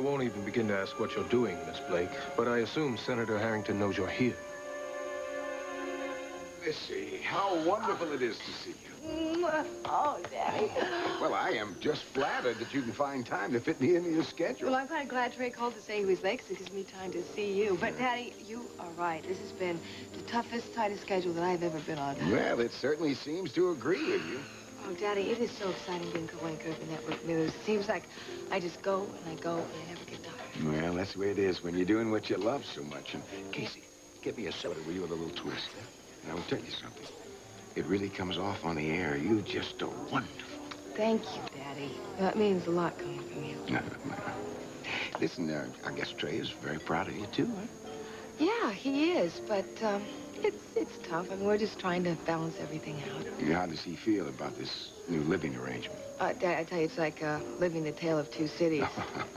won't even begin to ask what you're doing, Miss Blake, but I assume Senator Harrington knows you're here. Missy, how wonderful it is to see you. Oh, Daddy. Well, I am just flattered that you can find time to fit me into your schedule. Well, I'm kind of glad Trey called to say he was late, because it gives me time to see you. But, Daddy, you are right. This has been the toughest, tightest schedule that I've ever been on. Well, it certainly seems to agree with you. Oh, Daddy, it is so exciting being co-anchor of the network news. It seems like I just go and I go and I never get tired. Well, that's the way it is when you're doing what you love so much. And, Casey, get me a soda, will you, with a little twist? And I will tell you something. It really comes off on the air. You just are wonderful. Thank you, Daddy. That means a lot coming from you. Listen, I guess Trey is very proud of you, too, huh? Yeah, he is, but it's tough. I mean, we're just trying to balance everything out. How does he feel about this new living arrangement? Dad, I tell you, it's like living the tale of two cities.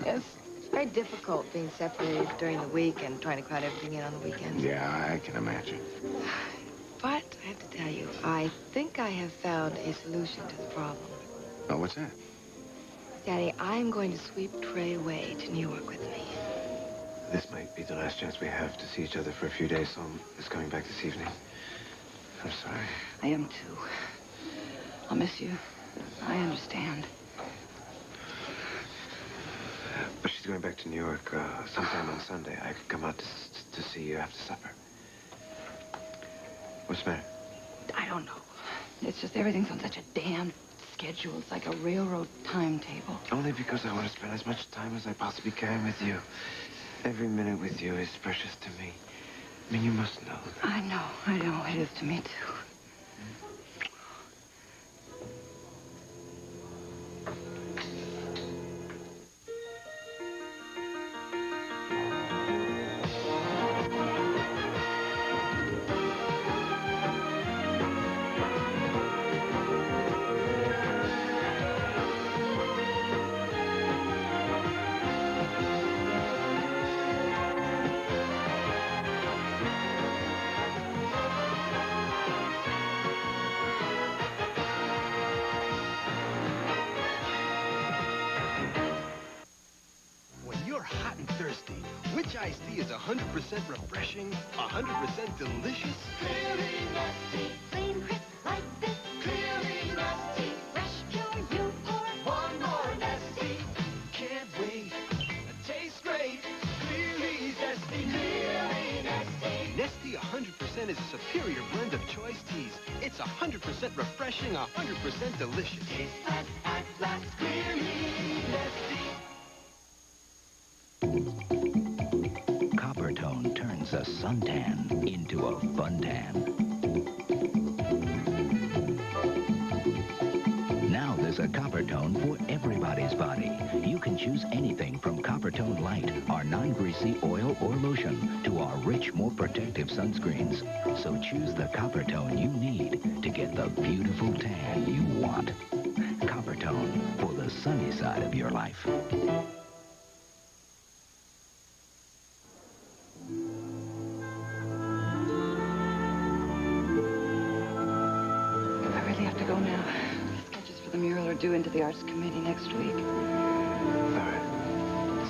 It's very difficult being separated during the week and trying to crowd everything in on the weekends. Yeah, I can imagine. But I have to tell you, I think I have found a solution to the problem. Oh, what's that? Daddy, I'm going to sweep Trey away to New York with me. This might be the last chance we have to see each other for a few days, so I'm just coming back this evening. I'm sorry. I am, too. I'll miss you. I understand. But she's going back to New York sometime on Sunday. I could come out to see you after supper. What's the matter? I don't know. It's just everything's on such a damn schedule. It's like a railroad timetable. Only because I want to spend as much time as I possibly can with you. Every minute with you is precious to me. I mean, you must know that. I know. It is to me, too. Which iced tea is 100% refreshing, 100% delicious? Clearly nasty, clean crisp like this. Clearly nasty, fresh pure you pour. One more nasty. Can't wait, it tastes great. Clearly nasty, clearly nasty. Nesty 100% is a superior blend of choice teas. It's 100% refreshing, 100% delicious. Taste fast at last, clearly nasty. Coppertone turns a suntan into a fun tan. Now there's a Coppertone for everybody's body. You can choose anything from Coppertone Light, our non-greasy oil or lotion, to our rich, more protective sunscreens. So choose the Coppertone you need to get the beautiful tan you want. Coppertone for the sunny side of your life. The mural are due into the Arts Committee next week. All right.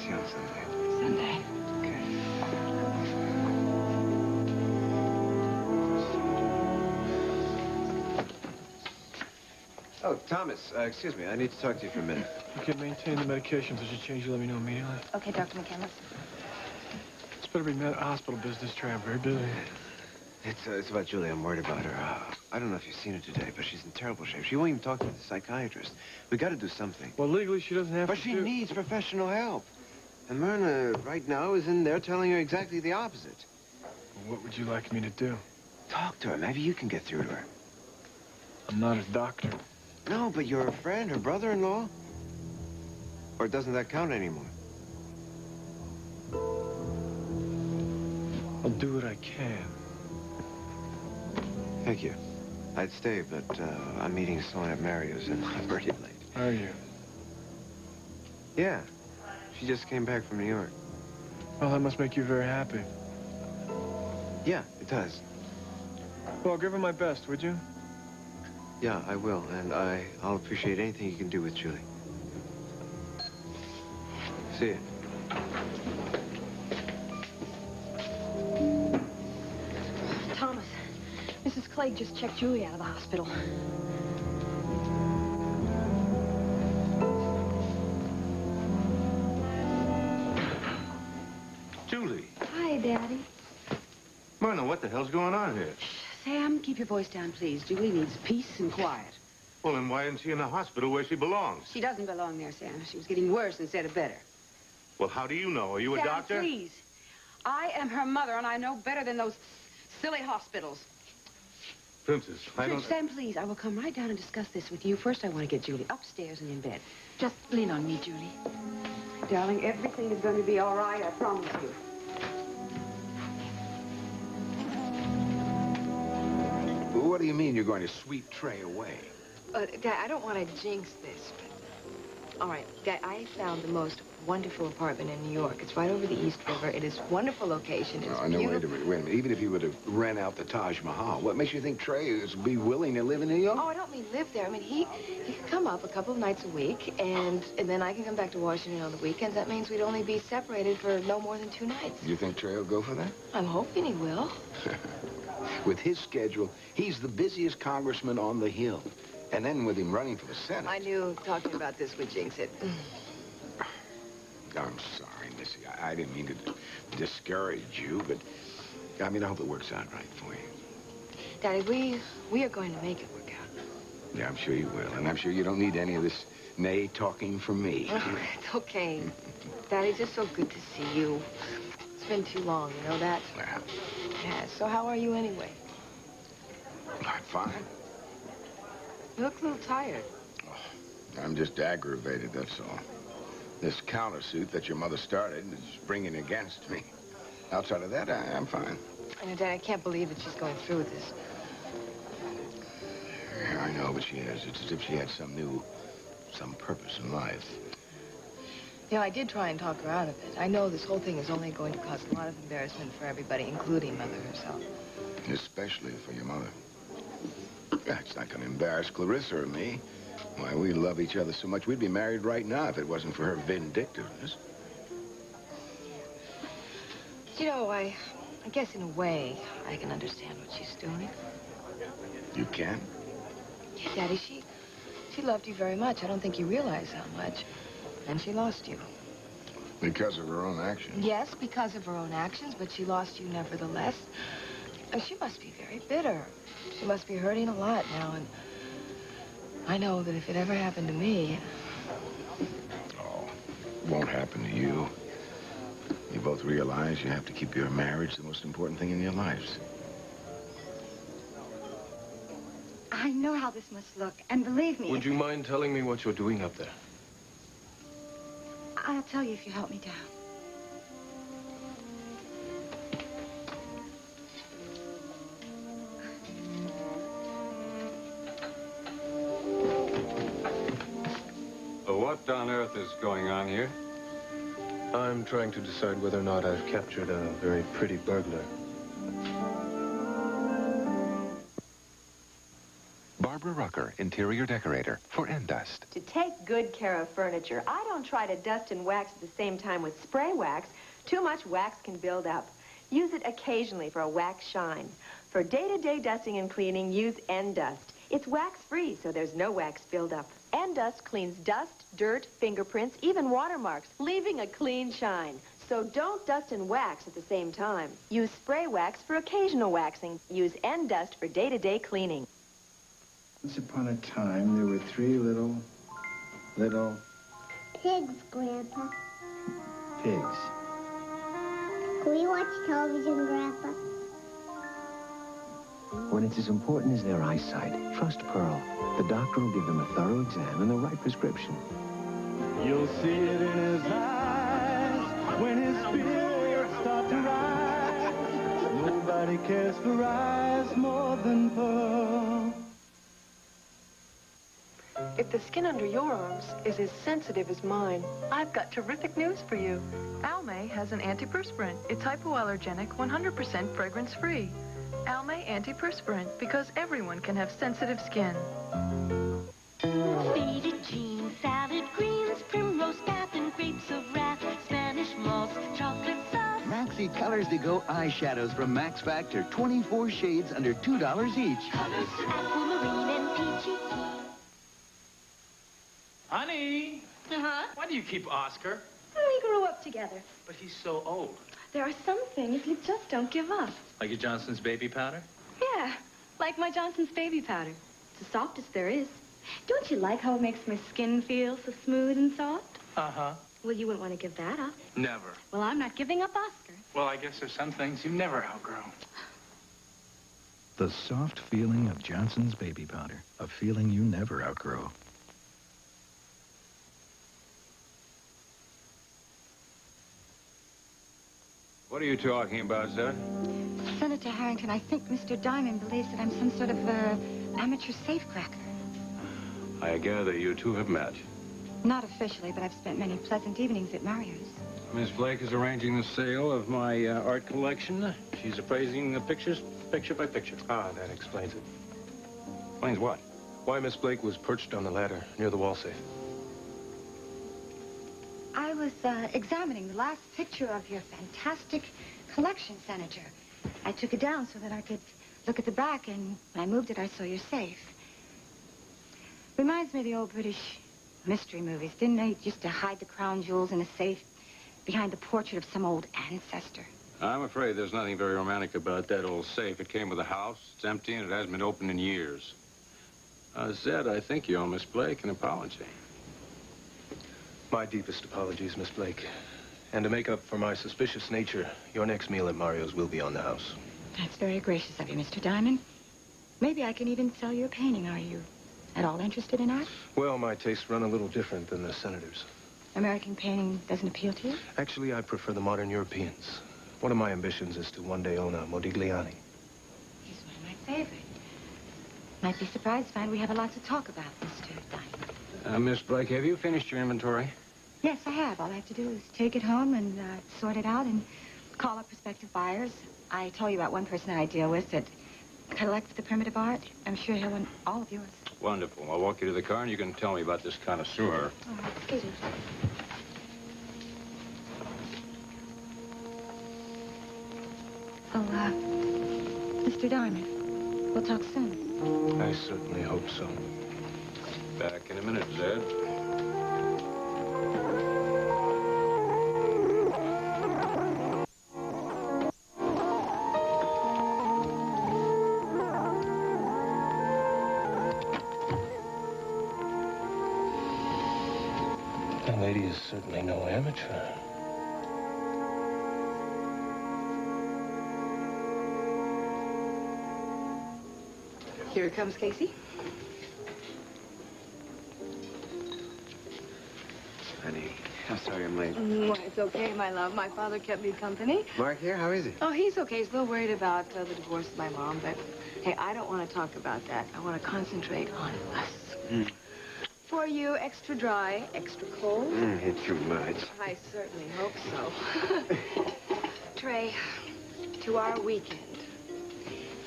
See you on Sunday. Sunday. Okay. Oh, Thomas, excuse me. I need to talk to you for a minute. You can maintain the medications. If you change, you let me know immediately. Okay, Dr. McCandless. It's better be hospital business, Trey. I'm very busy. It's about Julie. I'm worried about her. I don't know if you've seen her today, but she's in terrible shape. She won't even talk to the psychiatrist. We got to do something. Well, legally, she doesn't have but to. But she needs professional help. And Myrna, right now, is in there telling her exactly the opposite. Well, what would you like me to do? Talk to her. Maybe you can get through to her. I'm not a doctor. No, but you're a friend, her brother-in-law. Or doesn't that count anymore? I'll do what I can. Thank you. I'd stay, but I'm meeting someone at Mario's, and I'm pretty late. Are you? Yeah. She just came back from New York. Well, that must make you very happy. Yeah, it does. Well, give her my best, would you? Yeah, I will, and I'll appreciate anything you can do with Julie. See you. Thomas, Mrs. Clegg just checked Julie out of the hospital. Julie. Hi, Daddy. Myrna, what the hell's going on here? Sam, keep your voice down, please. Julie needs peace and quiet. Well, then why isn't she in the hospital where she belongs? She doesn't belong there, Sam. She was getting worse instead of better. Well, how do you know? Are you a Sam, doctor? Please. I am her mother, and I know better than those silly hospitals. Princess, I don't... Sam, please, I will come right down and discuss this with you. First, I want to get Julie upstairs and in bed. Just lean on me, Julie. Darling, everything is going to be all right, I promise you. What do you mean you're going to sweep Trey away? Dad, I don't want to jinx this, but... All right, Dad, I found the most wonderful apartment in New York. It's right over the East River. It is a wonderful location. It's No, beautiful. wait a minute. Even if you were to rent out the Taj Mahal, what makes you think Trey would be willing to live in New York? Oh, I don't mean live there. I mean, he can come up a couple of nights a week, and then I can come back to Washington on the weekends. That means we'd only be separated for no more than 2 nights. You think Trey will go for that? I'm hoping he will. With his schedule, he's the busiest congressman on the Hill. And then with him running for the Senate. I knew talking about this would jinx it. I'm sorry, Missy. I didn't mean to discourage you, but I mean, I hope it works out right for you. Daddy, we are going to make it work out. Yeah, I'm sure you will. And I'm sure you don't need any of this nay talking from me. Oh, it's okay. Daddy, it's just so good to see you. It's been too long, you know that? Well, Yeah, so how are you anyway? I'm fine. You look a little tired. I'm just aggravated, that's all. This countersuit that your mother started is bringing against me. Outside of that, I'm fine. I know, Dad, I can't believe that she's going through with this. Yeah, I know, but she is. It's as if she had some purpose in life. Yeah, I did try and talk her out of it. I know this whole thing is only going to cause a lot of embarrassment for everybody, including Mother herself. Especially for your mother. Yeah, it's not going to embarrass Clarissa or me. Why, we love each other so much, we'd be married right now if it wasn't for her vindictiveness. You know, I guess in a way, I can understand what she's doing. You can? Yeah, Daddy, she loved you very much. I don't think you realize how much. And she lost you. Because of her own actions. Yes, because of her own actions, but she lost you nevertheless. She must be very bitter. She must be hurting a lot now, and I know that if it ever happened to me... Oh, it won't happen to you. You both realize you have to keep your marriage the most important thing in your lives. I know how this must look, and believe me... Would you mind telling me what you're doing up there? I'll tell you if you help me down. What on earth is going on here? I'm trying to decide whether or not I've captured a very pretty burglar. Barbara Rucker, interior decorator for Endust. To take good care of furniture, I don't try to dust and wax at the same time with spray wax. Too much wax can build up. Use it occasionally for a wax shine. For day-to-day dusting and cleaning, use Endust. It's wax-free, so there's no wax buildup. Endust cleans dust, dirt, fingerprints, even watermarks, leaving a clean shine. So don't dust and wax at the same time. Use spray wax for occasional waxing. Use Endust for day-to-day cleaning. Once upon a time, there were 3 little Pigs, Grandpa. pigs. Can we watch television, Grandpa? When it's as important as their eyesight, trust Pearl. The doctor will give them a thorough exam and the right prescription. You'll see it in his eyes when his spirits start to rise. Nobody cares for eyes more than Pearl. If the skin under your arms is as sensitive as mine, I've got terrific news for you. Almay has an antiperspirant. It's hypoallergenic, 100% fragrance-free. Almay antiperspirant, because everyone can have sensitive skin. Faded jeans, salad greens, primrose bath, and grapes of wrath, Spanish See Colors to Go eyeshadows from Max Factor. 24 shades under $2 each. Colors aquamarine and peachy. Honey, why do you keep Oscar? We grew up together. But he's so old. There are some things you just don't give up. Like your Johnson's baby powder? Yeah, like my Johnson's baby powder. It's the softest there is. Don't you like how it makes my skin feel so smooth and soft? Uh-huh. Well, you wouldn't want to give that up. Never. Well, I'm not giving up Oscar. Well, I guess there's some things you never outgrow. The soft feeling of Johnson's baby powder. A feeling you never outgrow. What are you talking about, Zed? Senator Harrington, I think Mr. Diamond believes that I'm some sort of amateur safecracker. I gather you two have met. Not officially, but I've spent many pleasant evenings at Mario's. Miss Blake is arranging the sale of my art collection. She's appraising the pictures, picture by picture. Ah, that explains it. Explains what? Why Miss Blake was perched on the ladder near the wall safe. I was examining the last picture of your fantastic collection, Senator. I took it down so that I could look at the back, and when I moved it, I saw your safe. Reminds me of the old British mystery movies. Didn't they used to hide the crown jewels in a safe behind the portrait of some old ancestor? I'm afraid there's nothing very romantic about that old safe. It came with the house. It's empty, and it hasn't been opened in years. Zed, I think you owe Miss Blake an apology. My deepest apologies, Miss Blake. And to make up for my suspicious nature, your next meal at Mario's will be on the house. That's very gracious of you, Mr. Diamond. Maybe I can even sell you a painting. Are you at all interested in art? Well, my tastes run a little different than the senator's. American painting doesn't appeal to you? Actually, I prefer the modern Europeans. One of my ambitions is to one day own a Modigliani. He's one of my favorites. Might be surprised to find we have a lot to talk about, Mr. Diamond. Miss Blake, have you finished your inventory? Yes, I have. All I have to do is take it home and sort it out and call up prospective buyers. I told you about one person I deal with that collects the primitive art. I'm sure he'll want all of yours. Wonderful. I'll walk you to the car, and you can tell me about this connoisseur. Oh, excuse me. Oh, Mr. Diamond, we'll talk soon. I certainly hope so. Back in a minute, Zed. That lady is certainly no amateur. Here comes Casey. Honey, I'm sorry I'm late. Why, it's okay, my love. My father kept me company. Mark here? How is he? Oh, he's okay. He's a little worried about the divorce of my mom, but hey, I don't want to talk about that. I want to concentrate on us. For you, extra dry, extra cold? Hit too much. I certainly hope so. Trey, to our weekend.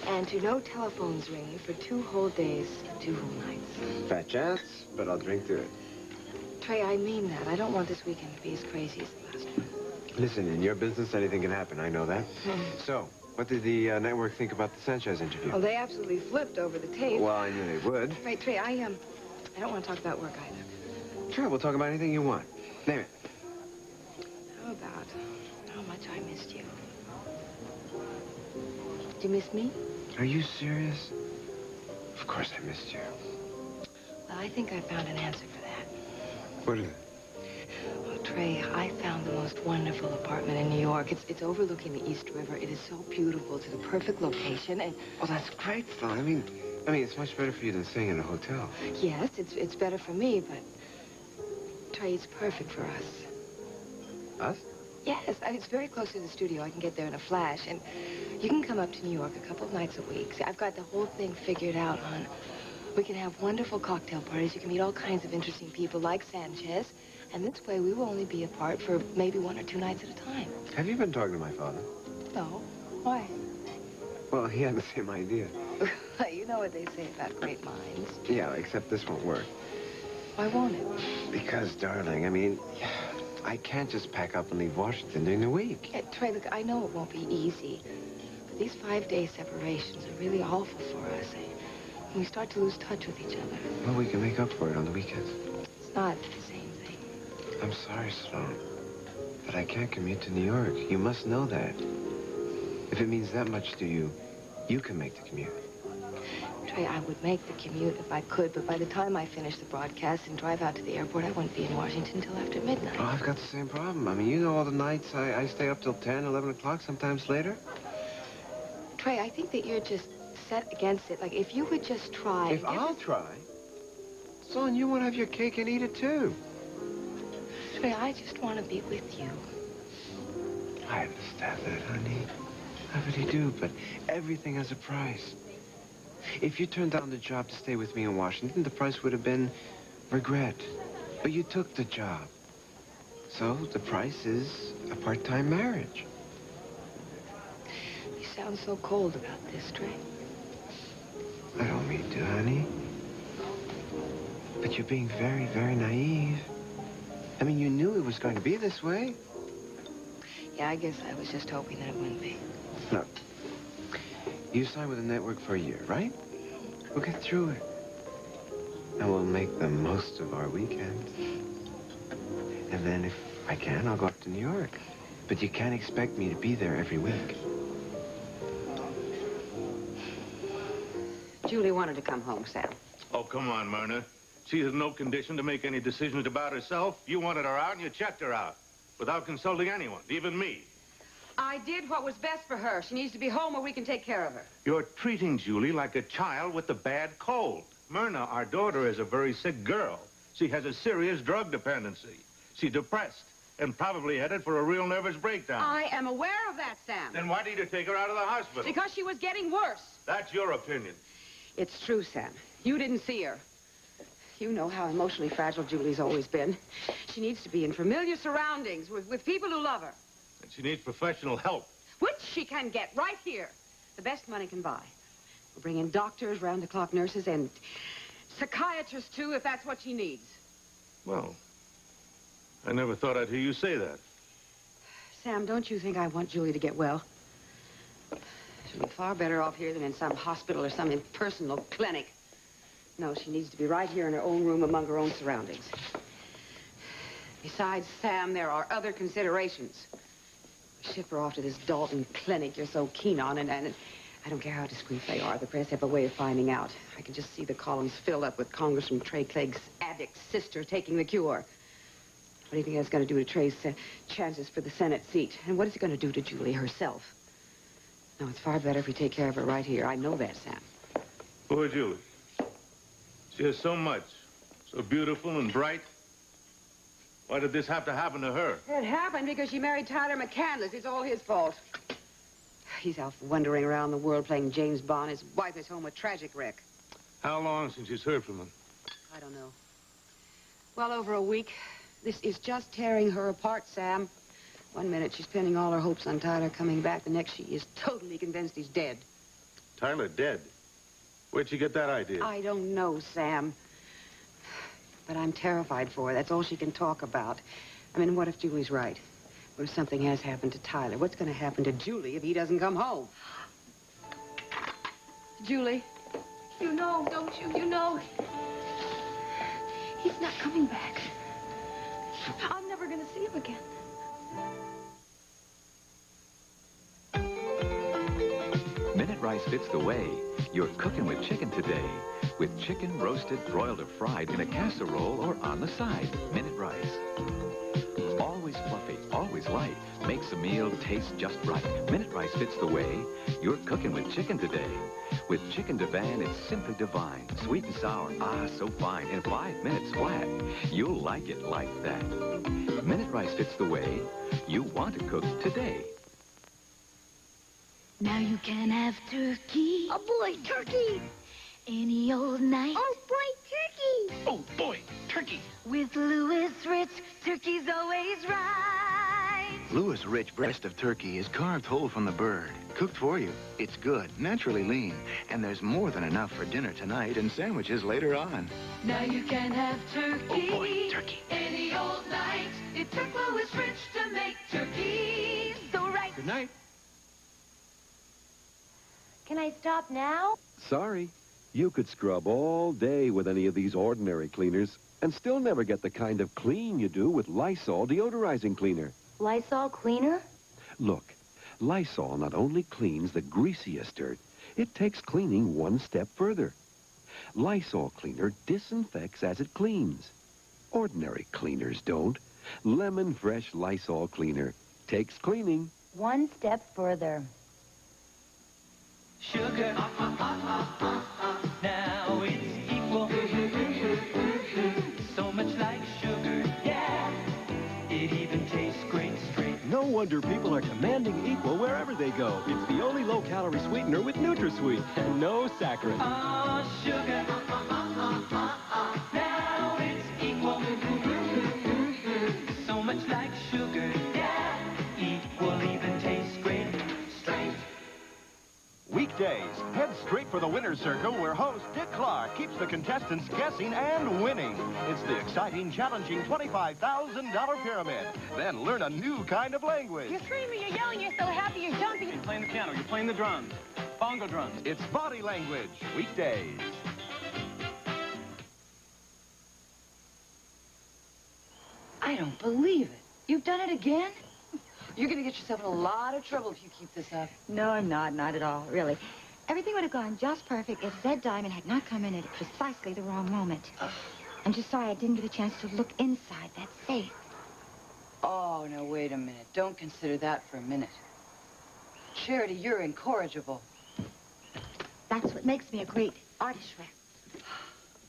And to no telephones ringing for 2 whole days, 2 whole nights. Fat chance, but I'll drink through it. Trey, I mean that. I don't want this weekend to be as crazy as the last one. Listen, in your business, anything can happen. I know that. So, what did the network think about the Sanchez interview? Oh, they absolutely flipped over the tape. Well, I knew they would. Right, Trey, I don't want to talk about work either. Sure, we'll talk about anything you want. Name it. How about how much I missed you? Did you miss me? Are you serious? Of course I missed you. Well, I think I found an answer for that. What is it? Oh, Trey, I found the most wonderful apartment in New York. It's overlooking the East River. It is so beautiful. It's the perfect location, and... Well, that's great, though. I mean, it's much better for you than staying in a hotel. Yes, it's better for me, but... Trey, it's perfect for us. Us? Yes, it's very close to the studio. I can get there in a flash, and you can come up to New York a couple of nights a week. See, I've got the whole thing figured out, hon. We can have wonderful cocktail parties. You can meet all kinds of interesting people like Sanchez, and this way we will only be apart for maybe 1 or 2 nights at a time. Have you been talking to my father? No. Why? Well, he had the same idea. You know what they say about great minds. Yeah, except this won't work. Why won't it? Because, darling, I mean, I can't just pack up and leave Washington during the week. Yeah, Trey, look, I know it won't be easy. But these 5-day separations are really awful for us. And we start to lose touch with each other. Well, we can make up for it on the weekends. It's not the same thing. I'm sorry, Sloan, but I can't commute to New York. You must know that. If it means that much to you, you can make the commute. Trey, I would make the commute if I could, but by the time I finish the broadcast and drive out to the airport, I wouldn't be in Washington until after midnight. Oh, I've got the same problem. I mean, you know all the nights I stay up till 10, 11 o'clock, sometimes later. Trey, I think that you're just set against it. Like, if you would just try... If I'll try? Son, you want to have your cake and eat it, too. Trey, I just want to be with you. I understand that, honey. I really do, but everything has a price. If you turned down the job to stay with me in Washington, the price would have been regret. But you took the job. So the price is a part-time marriage. You sound so cold about this, Trey. I don't mean to, honey. But you're being very, very naive. I mean, you knew it was going to be this way. Yeah, I guess I was just hoping that it wouldn't be. Look, you signed with the network for a year, right? We'll get through it. And we'll make the most of our weekends. And then if I can, I'll go up to New York. But you can't expect me to be there every week. Julie wanted to come home, Sam. Oh, come on, Myrna. She's in no condition to make any decisions about herself. You wanted her out and you checked her out. Without consulting anyone, even me. I did what was best for her. She needs to be home where we can take care of her. You're treating Julie like a child with a bad cold. Myrna, our daughter, is a very sick girl. She has a serious drug dependency. She's depressed and probably headed for a real nervous breakdown. I am aware of that, Sam. Then why did you take her out of the hospital? Because she was getting worse. That's your opinion. It's true, Sam. You didn't see her. You know how emotionally fragile Julie's always been. She needs to be in familiar surroundings with people who love her. And she needs professional help. Which she can get right here. The best money can buy. We'll bring in doctors, round-the-clock nurses, and psychiatrists, too, if that's what she needs. Well, I never thought I'd hear you say that. Sam, don't you think I want Julie to get well? She'll be far better off here than in some hospital or some impersonal clinic. No, she needs to be right here in her own room among her own surroundings. Besides, Sam, there are other considerations. Ship her off to this Dalton clinic you're so keen on, and I don't care how discreet they are. The press have a way of finding out. I can just see the columns filled up with Congressman Trey Clegg's addict sister taking the cure. What do you think that's going to do to Trey's chances for the Senate seat? And what is it going to do to Julie herself? No, it's far better if we take care of her right here. I know that, Sam. Poor Julie. She has so much. So beautiful and bright. Why did this have to happen to her? It happened because she married Tyler McCandless. It's all his fault. He's out wandering around the world playing James Bond. His wife is home with tragic wreck. How long since she's heard from him? I don't know. Well over a week. This is just tearing her apart, Sam. One minute she's pinning all her hopes on Tyler coming back. The next she is totally convinced he's dead. Tyler dead? Where'd she get that idea? I don't know, Sam. But I'm terrified for her. That's all she can talk about. I mean, what if Julie's right? What if something has happened to Tyler? What's going to happen to Julie if he doesn't come home? Julie? You know, don't you? You know. He's not coming back. I'm never going to see him again. Minute rice fits the way. You're cooking with chicken today. With chicken roasted, broiled, or fried in a casserole or on the side. Minute rice. Always fluffy, always light. Makes a meal taste just right. Minute rice fits the way. You're cooking with chicken today. With chicken divan, it's simply divine. Sweet and sour, so fine. In 5 minutes flat. You'll like it like that. Minute rice fits the way you want to cook today. Now you can have turkey. Oh, boy, turkey. Any old night. Oh, boy, turkey. Oh, boy, turkey. With Louis Rich, turkey's always right. Louis Rich breast of turkey is carved whole from the bird. Cooked for you. It's good, naturally lean. And there's more than enough for dinner tonight and sandwiches later on. Now you can have turkey. Oh, boy, turkey. Any old night. It's Turco is rich to make turkeys. So right. Good night. Can I stop now? Sorry. You could scrub all day with any of these ordinary cleaners and still never get the kind of clean you do with Lysol deodorizing cleaner. Lysol cleaner? Look, Lysol not only cleans the greasiest dirt, it takes cleaning one step further. Lysol cleaner disinfects as it cleans. Ordinary cleaners don't. Lemon Fresh Lysol cleaner takes cleaning One step further. Sugar. Now it's equal. So much like sugar. Yeah. It even tastes great straight. No wonder people are commanding equal wherever they go. It's the only low-calorie sweetener with NutraSweet and no saccharin. Oh, sugar. Now it's equal. So much like sugar. Yeah. Equal even tastes great. Straight. Weekdays, head straight for the winner's circle where host Dick Clark keeps the contestants guessing and winning. It's the exciting, challenging $25,000 pyramid. Then learn a new kind of language. You're screaming, you're yelling, you're so happy, you're jumping. You're playing the piano, you're playing the drums. Bongo drums. It's body language. Weekdays. I don't believe it. You've done it again? You're going to get yourself in a lot of trouble if you keep this up. No, I'm not. Not at all, really. Everything would have gone just perfect if Zed Diamond had not come in at precisely the wrong moment. I'm just sorry I didn't get a chance to look inside that safe. Oh, now, wait a minute. Don't consider that for a minute. Charity, you're incorrigible. That's what makes me a great artist, Rex.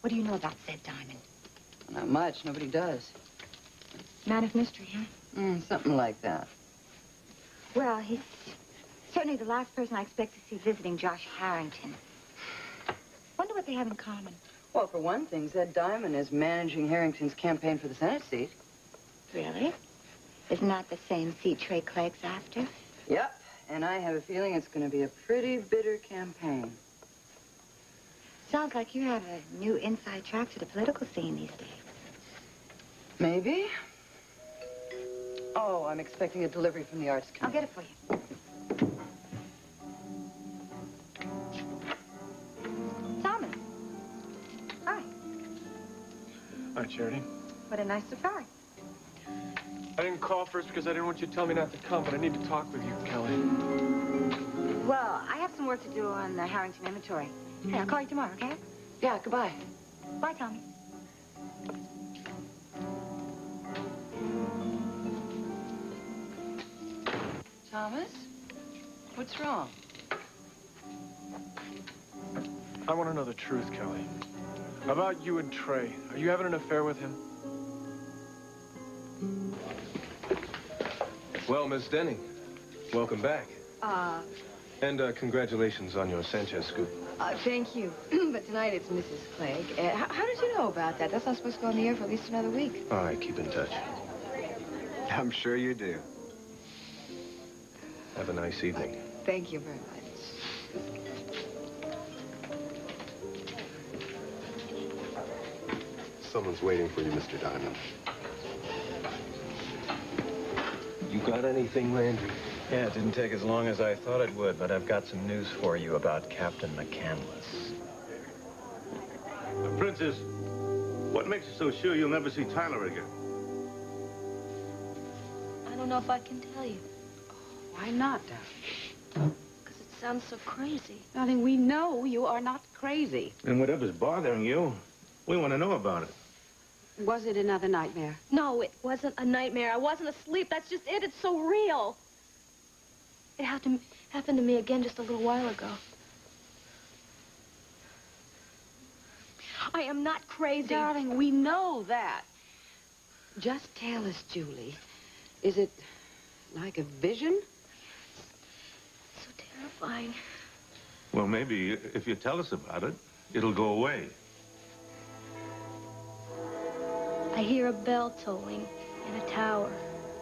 What do you know about Zed Diamond? Not much. Nobody does. Man of mystery, huh? Something like that. Well, he's certainly the last person I expect to see visiting Josh Harrington. Wonder what they have in common. Well, for one thing, Zed Diamond is managing Harrington's campaign for the Senate seat. Really? Isn't that the same seat Trey Clegg's after? Yep. And I have a feeling it's going to be a pretty bitter campaign. Sounds like you have a new inside track to the political scene these days. Maybe. Oh, I'm expecting a delivery from the Arts Committee. I'll get it for you. Thomas. Hi. Hi, Charity. What a nice surprise. I didn't call first because I didn't want you to tell me not to come, but I need to talk with you, Kelly. Well, I have some work to do on the Harrington inventory. Hey, I'll call you tomorrow, okay? Yeah, goodbye. Bye, Tommy. Thomas? What's wrong? I want to know the truth, Kelly. About you and Trey. Are you having an affair with him? Well, Miss Denning, welcome back. And congratulations on your Sanchez scoop. Thank you. But tonight it's Mrs. Clegg. How did you know about that? That's not supposed to go on the air for at least another week. All right, keep in touch. I'm sure you do. Have a nice evening. Thank you very much. Someone's waiting for you, Mr. Diamond. You got anything, Landry? Yeah, it didn't take as long as I thought it would, but I've got some news for you about Captain McCandless. Princess, what makes you so sure you'll never see Tyler again? I don't know if I can tell you. Why not, darling? Because it sounds so crazy. Darling, we know you are not crazy. And whatever's bothering you, we want to know about it. Was it another nightmare? No, it wasn't a nightmare. I wasn't asleep. That's just it. It's so real. It happened to me again just a little while ago. I am not crazy. Darling, we know that. Just tell us, Julie. Is it like a vision? So terrifying. Well, maybe if you tell us about it, it'll go away. I hear a bell tolling in a tower,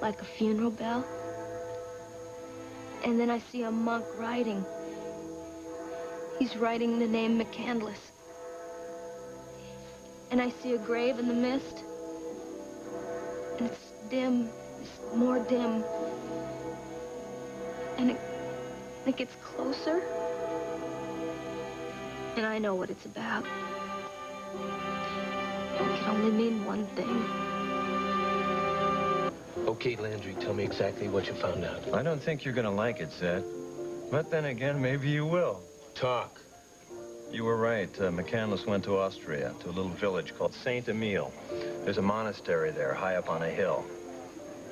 like a funeral bell. And then I see a monk writing. He's writing the name McCandless. And I see a grave in the mist. And it's dim, just more dim. And it gets closer. And I know what it's about. It can only mean one thing. Okay, Landry, tell me exactly what you found out. I don't think you're gonna like it, Zed. But then again, maybe you will. Talk. You were right. McCandless went to Austria, to a little village called Saint Emile. There's a monastery there, high up on a hill.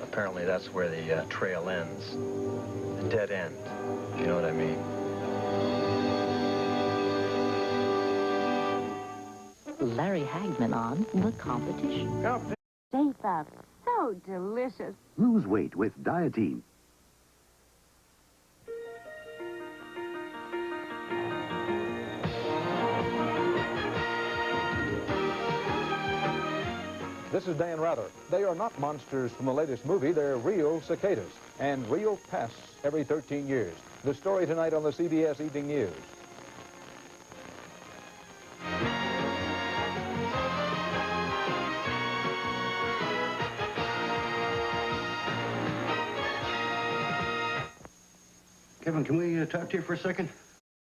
Apparently that's where the trail ends. The dead end. You know what I mean? Larry Hagman on The Competition. Safe up. So delicious. Lose weight with Dietine. This is Dan Rather. They are not monsters from the latest movie. They're real cicadas and real pests every 13 years. The story tonight on the CBS Evening News. Kevin, can we talk to you for a second?